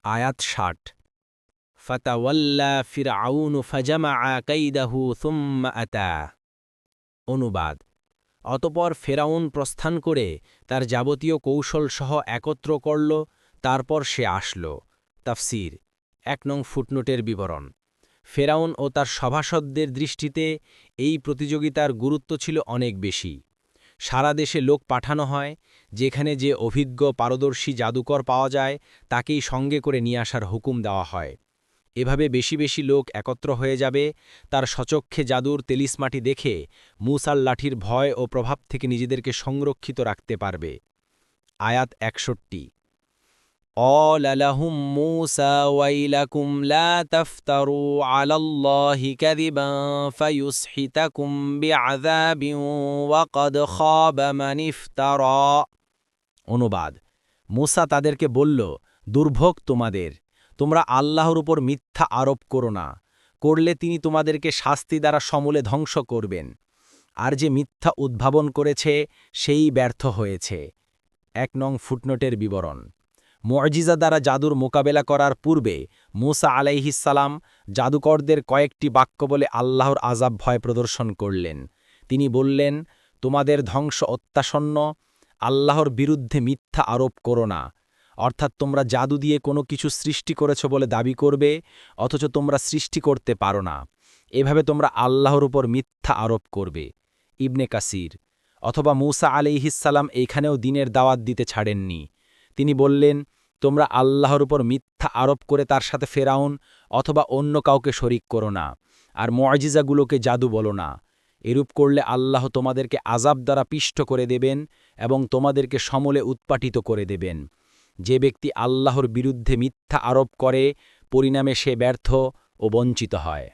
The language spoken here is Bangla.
আয়াত ৬০ ফাতাওয়াল্লা ফিরআউন ফাজামা কাইদাহু সুম্মা আতা। অনুবাদ: অতঃপর ফেরাউন প্রস্থান করে তার যাবতীয় কৌশলসহ একত্র করল, তারপর সে আসল। তাফসির ১ নং ফুটনোটের বিবরণ। ফেরাউন ও তার সভাসদদের দৃষ্টিতে এই প্রতিযোগিতার গুরুত্ব ছিল অনেক বেশি। সারা দেশে লোক পাঠানো হয়, যেখানে যে অভিজ্ঞ পারদর্শী জাদুকর পাওয়া যায় তাকেই সঙ্গে করে নিয়ে আসার হুকুম দেওয়া হয়। এভাবে বেশি বেশি লোক একত্র হয়ে যাবে, তার সচক্ষে জাদুর তেলিসমাটি দেখে মূসার লাঠির ভয় ও প্রভাব থেকে নিজেদেরকে সংরক্ষিত রাখতে পারবে। আয়াত ৬১ قال لهم موسى ويلكم لا تفتروا على الله كذبا فيسحتكم بعذاب وقد خاب من افترى। অনুবাদ: মূসা তাদেরকে বলল, দুর্ভোগ তোমাদের, তোমরা আল্লাহর উপর মিথ্যা আরোপ করো না, করলে তিনি তোমাদেরকে শাস্তি দ্বারা সমূলে ধ্বংস করবেন। আর যে মিথ্যা উদ্ভাবন করেছে সেই ব্যর্থ হয়েছে। ১ নং ফুটনোটের বিবরণ। মুআজিজা দ্বারা জাদুর মোকাবেলা করার পূর্বে মূসা আলাইহিসসালাম জাদুকরদের কয়েকটি বাক্য বলে আল্লাহর আযাব ভয় প্রদর্শন করলেন। তিনি বললেন, তোমাদের ধ্বংস অত্যাসন্ন, আল্লাহর বিরুদ্ধে মিথ্যা আরোপ করো না। অর্থাৎ তোমরা জাদু দিয়ে কোনো কিছু সৃষ্টি করেছ বলে দাবি করবে, অথচ তোমরা সৃষ্টি করতে পারো না। এভাবে তোমরা আল্লাহর উপর মিথ্যা আরোপ করবে। ইবনে কাসির। অথবা মূসা আলাইহিসসালাম এইখানেও দ্বীনের দাওয়াত দিতে ছাড়েননি। তিনি বললেন, তোমরা আল্লাহর উপর মিথ্যা আরোপ করে তার সাথে ফেরাউন অথবা অন্য কাউকে শরিক করো না, আর মুআজিজাগুলোকে জাদু বলো না। এরূপ করলে আল্লাহ তোমাদেরকে আযাব দ্বারা পিষ্ট করে দেবেন এবং তোমাদেরকে সমূলে উৎপাটিত করে দেবেন। যে ব্যক্তি আল্লাহর বিরুদ্ধে মিথ্যা আরোপ করে, পরিণামে সে ব্যর্থ ও বঞ্চিত হয়।